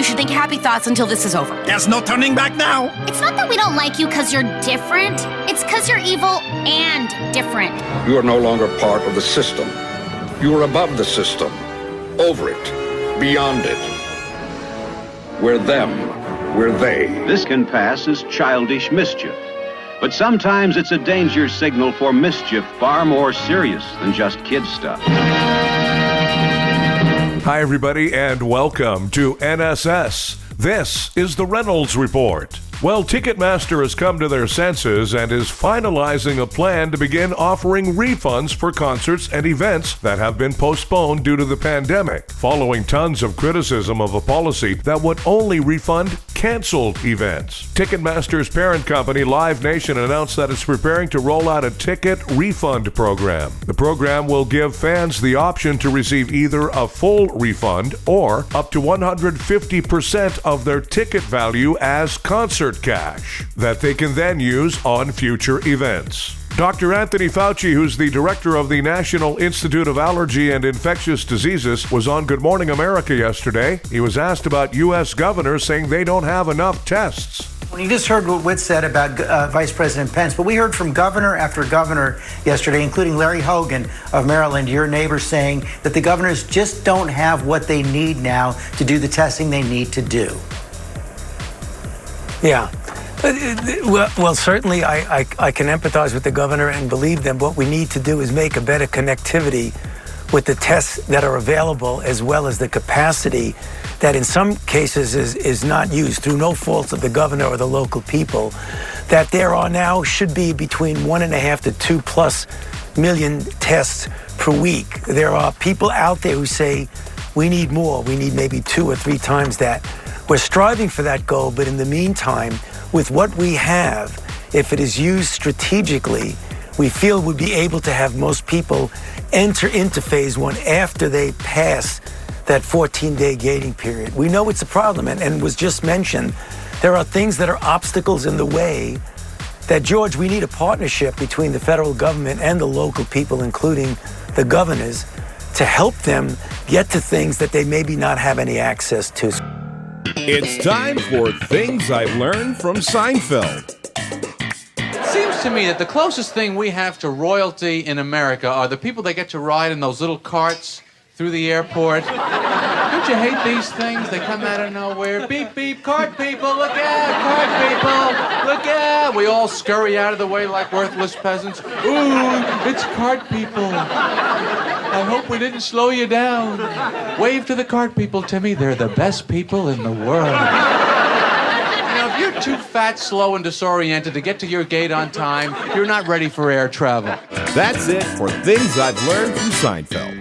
you should think happy thoughts until this is over. There's no turning back now. It's not that we don't like you because you're different. It's because you're evil and different. You are no longer part of the system. You are above the system, over it, beyond it. We're them. We're they. This can pass as childish mischief. But sometimes it's a danger signal for mischief far more serious than just kid stuff. Hi, everybody, and welcome to NSS. This is the Reynolds Report. Well, Ticketmaster has come to their senses and is finalizing a plan to begin offering refunds for concerts and events that have been postponed due to the pandemic, following tons of criticism of a policy that would only refund canceled events. Ticketmaster's parent company, Live Nation, announced that it's preparing to roll out a ticket refund program. The program will give fans the option to receive either a full refund or up to 150% of their ticket value as concert cash that they can then use on future events. Dr. Anthony Fauci, who's the director of the National Institute of Allergy and Infectious Diseases, was on Good Morning America yesterday. He was asked about U.S. governors saying they don't have enough tests. Well, you just heard what Witt said about Vice President Pence, but we heard from governor after governor yesterday, including Larry Hogan of Maryland, your neighbor, saying that the governors just don't have what they need now to do the testing they need to do. Yeah. Well, certainly I can empathize with the governor and believe that what we need to do is make a better connectivity with the tests that are available, as well as the capacity that in some cases is not used through no fault of the governor or the local people, that there are now should be between 1.5 to 2+ million tests per week. There are people out there who say we need more. We need maybe 2 or 3 times that. We're striving for that goal, but in the meantime, with what we have, if it is used strategically, we feel we'd be able to have most people enter into phase 1 after they pass that 14-day gating period. We know it's a problem, and was just mentioned, there are things that are obstacles in the way that, George, we need a partnership between the federal government and the local people, including the governors, to help them get to things that they maybe not have any access to. It's time for Things I've Learned from Seinfeld. It seems to me that the closest thing we have to royalty in America are the people that get to ride in those little carts through the airport. Don't you hate these things? They come out of nowhere. Beep, beep, cart people, look out, cart people, look out. We all scurry out of the way like worthless peasants. Ooh, it's cart people. I hope we didn't slow you down. Wave to the cart people, Timmy. They're the best people in the world. You know, if you're too fat, slow, and disoriented to get to your gate on time, you're not ready for air travel. That's it for Things I've Learned from Seinfeld.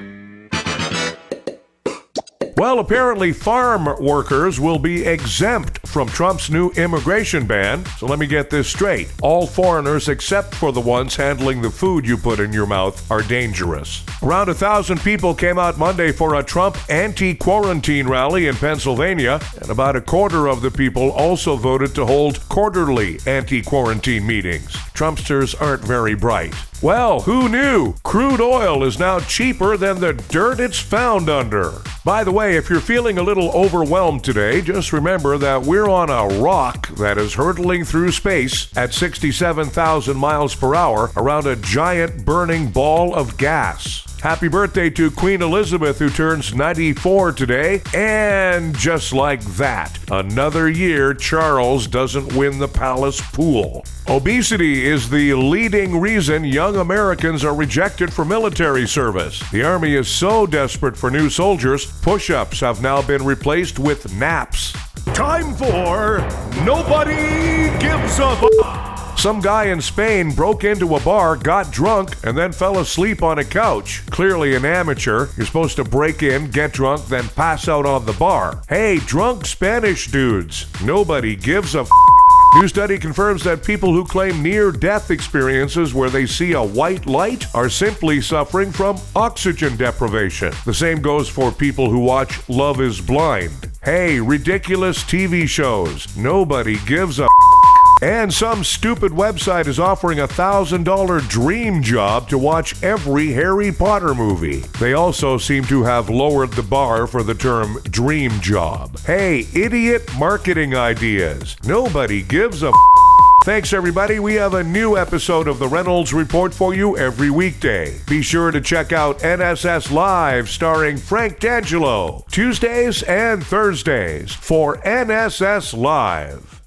Well, apparently farm workers will be exempt from Trump's new immigration ban. So let me get this straight. All foreigners except for the ones handling the food you put in your mouth are dangerous. Around 1,000 people came out Monday for a Trump anti-quarantine rally in Pennsylvania, and about a quarter of the people also voted to hold quarterly anti-quarantine meetings. Trumpsters aren't very bright. Well, who knew? Crude oil is now cheaper than the dirt it's found under. By the way, if you're feeling a little overwhelmed today, just remember that we're on a rock that is hurtling through space at 67,000 miles per hour around a giant burning ball of gas. Happy birthday to Queen Elizabeth, who turns 94 today. And just like that, another year Charles doesn't win the palace pool. Obesity is the leading reason young Americans are rejected for military service. The Army is so desperate for new soldiers, push-ups have now been replaced with naps. Time for Nobody Gives a Some guy in Spain broke into a bar, got drunk, and then fell asleep on a couch. Clearly an amateur. You're supposed to break in, get drunk, then pass out on the bar. Hey, drunk Spanish dudes. Nobody gives a New study confirms that people who claim near-death experiences where they see a white light are simply suffering from oxygen deprivation. The same goes for people who watch Love is Blind. Hey, ridiculous TV shows. Nobody gives a And some stupid website is offering a $1,000 dream job to watch every Harry Potter movie. They also seem to have lowered the bar for the term dream job. Hey, idiot marketing ideas. Nobody gives a Thanks, everybody. We have a new episode of the Reynolds Report for you every weekday. Be sure to check out NSS Live starring Frank D'Angelo, Tuesdays and Thursdays for NSS Live.